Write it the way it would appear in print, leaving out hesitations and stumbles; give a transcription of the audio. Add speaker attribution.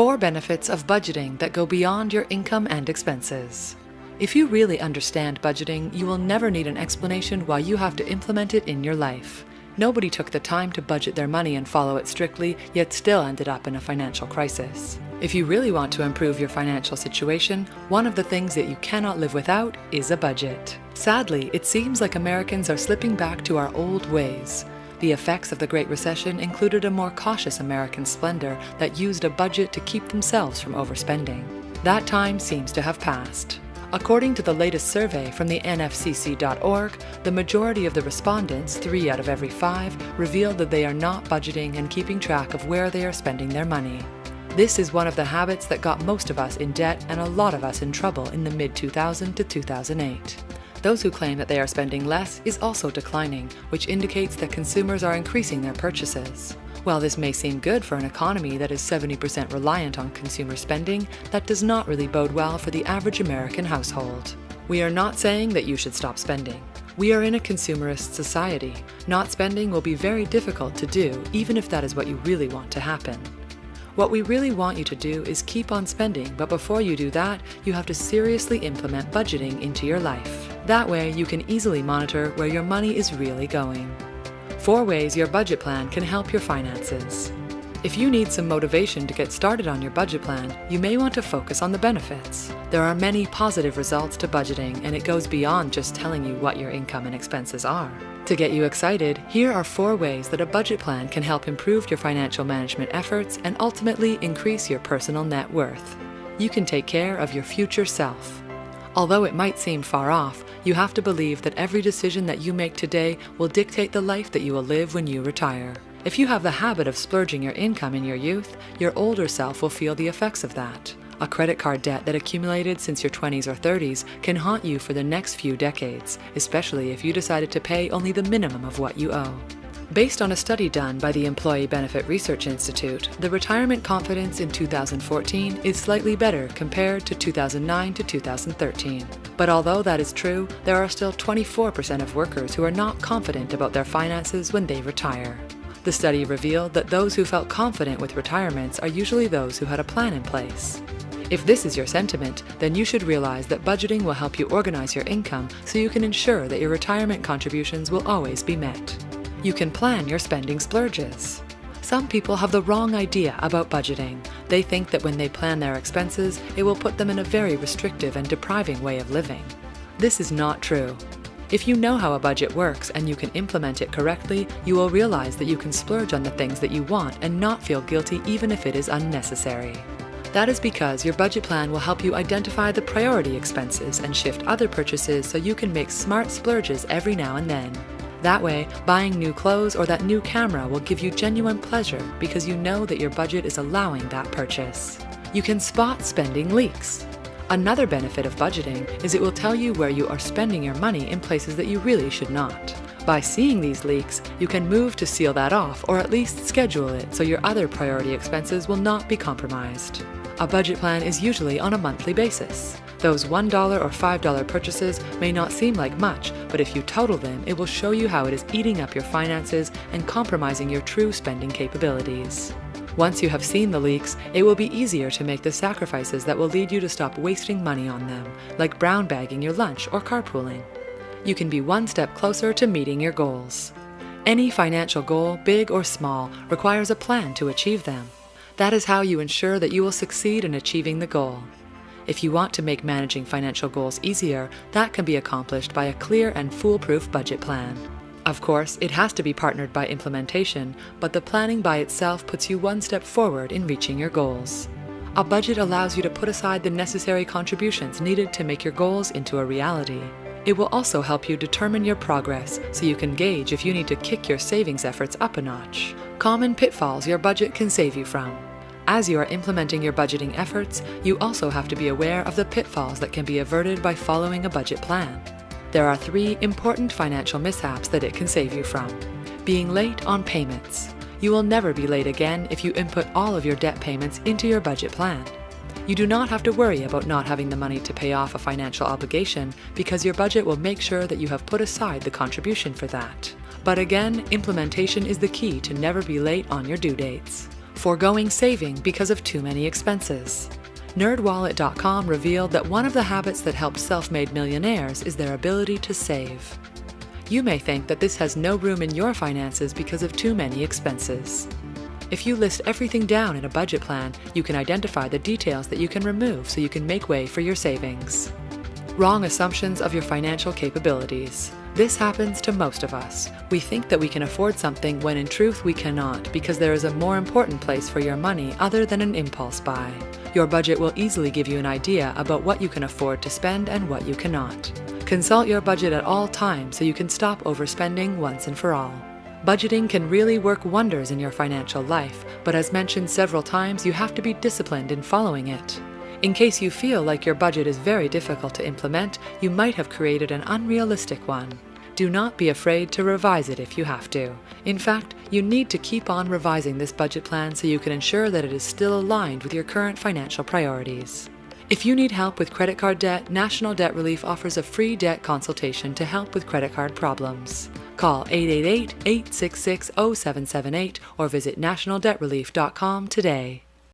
Speaker 1: 4 benefits of budgeting that go beyond your income and expenses. If you really understand budgeting, you will never need an explanation why you have to implement it in your life. Nobody took the time to budget their money and follow it strictly, yet still ended up in a financial crisis. If you really want to improve your financial situation, one of the things that you cannot live without is a budget. Sadly, it seems like Americans are slipping back to our old ways. The effects of the Great Recession included a more cautious American splendor that used a budget to keep themselves from overspending. That time seems to have passed. According to the latest survey from the NFCC.org, the majority of the respondents, 3 out of every 5, revealed that they are not budgeting and keeping track of where they are spending their money. This is one of the habits that got most of us in debt and a lot of us in trouble in the mid-2000 to 2008. Those who claim that they are spending less is also declining, which indicates that consumers are increasing their purchases. While this may seem good for an economy that is 70% reliant on consumer spending, that does not really bode well for the average American household. We are not saying that you should stop spending. We are in a consumerist society. Not spending will be very difficult to do, even if that is what you really want to happen. What we really want you to do is keep on spending, but before you do that, you have to seriously implement budgeting into your life. That way, you can easily monitor where your money is really going. 4 ways your budget plan can help your finances. If you need some motivation to get started on your budget plan, you may want to focus on the benefits. There are many positive results to budgeting, and it goes beyond just telling you what your income and expenses are. To get you excited, here are 4 ways that a budget plan can help improve your financial management efforts and ultimately increase your personal net worth. You can take care of your future self. Although it might seem far off, you have to believe that every decision that you make today will dictate the life that you will live when you retire. If you have the habit of splurging your income in your youth, your older self will feel the effects of that. A credit card debt that accumulated since your 20s or 30s can haunt you for the next few decades, especially if you decided to pay only the minimum of what you owe. Based on a study done by the Employee Benefit Research Institute, the retirement confidence in 2014 is slightly better compared to 2009 to 2013. But although that is true, there are still 24% of workers who are not confident about their finances when they retire. The study revealed that those who felt confident with retirements are usually those who had a plan in place. If this is your sentiment, then you should realize that budgeting will help you organize your income so you can ensure that your retirement contributions will always be met. You can plan your spending splurges. Some people have the wrong idea about budgeting. They think that when they plan their expenses, it will put them in a very restrictive and depriving way of living. This is not true. If you know how a budget works and you can implement it correctly, you will realize that you can splurge on the things that you want and not feel guilty even if it is unnecessary. That is because your budget plan will help you identify the priority expenses and shift other purchases so you can make smart splurges every now and then. That way, buying new clothes or that new camera will give you genuine pleasure because you know that your budget is allowing that purchase. You can spot spending leaks. Another benefit of budgeting is it will tell you where you are spending your money in places that you really should not. By seeing these leaks, you can move to seal that off or at least schedule it so your other priority expenses will not be compromised. A budget plan is usually on a monthly basis. Those $1 or $5 purchases may not seem like much, but if you total them, it will show you how it is eating up your finances and compromising your true spending capabilities. Once you have seen the leaks, it will be easier to make the sacrifices that will lead you to stop wasting money on them, like brown bagging your lunch or carpooling. You can be one step closer to meeting your goals. Any financial goal, big or small, requires a plan to achieve them. That is how you ensure that you will succeed in achieving the goal. If you want to make managing financial goals easier, that can be accomplished by a clear and foolproof budget plan. Of course, it has to be partnered by implementation, but the planning by itself puts you one step forward in reaching your goals. A budget allows you to put aside the necessary contributions needed to make your goals into a reality. It will also help you determine your progress so you can gauge if you need to kick your savings efforts up a notch. Common pitfalls your budget can save you from. As you are implementing your budgeting efforts, you also have to be aware of the pitfalls that can be averted by following a budget plan. There are 3 important financial mishaps that it can save you from. Being late on payments. You will never be late again if you input all of your debt payments into your budget plan. You do not have to worry about not having the money to pay off a financial obligation because your budget will make sure that you have put aside the contribution for that. But again, implementation is the key to never be late on your due dates. Foregoing saving because of too many expenses. NerdWallet.com revealed that one of the habits that helps self-made millionaires is their ability to save. You may think that this has no room in your finances because of too many expenses. If you list everything down in a budget plan, you can identify the details that you can remove so you can make way for your savings. Wrong assumptions of your financial capabilities. This happens to most of us. We think that we can afford something when in truth we cannot, because there is a more important place for your money other than an impulse buy. Your budget will easily give you an idea about what you can afford to spend and what you cannot. Consult your budget at all times so you can stop overspending once and for all. Budgeting can really work wonders in your financial life, but as mentioned several times, you have to be disciplined in following it. In case you feel like your budget is very difficult to implement, you might have created an unrealistic one. Do not be afraid to revise it if you have to. In fact, you need to keep on revising this budget plan so you can ensure that it is still aligned with your current financial priorities. If you need help with credit card debt, National Debt Relief offers a free debt consultation to help with credit card problems. Call 888-866-0778 or visit nationaldebtrelief.com today.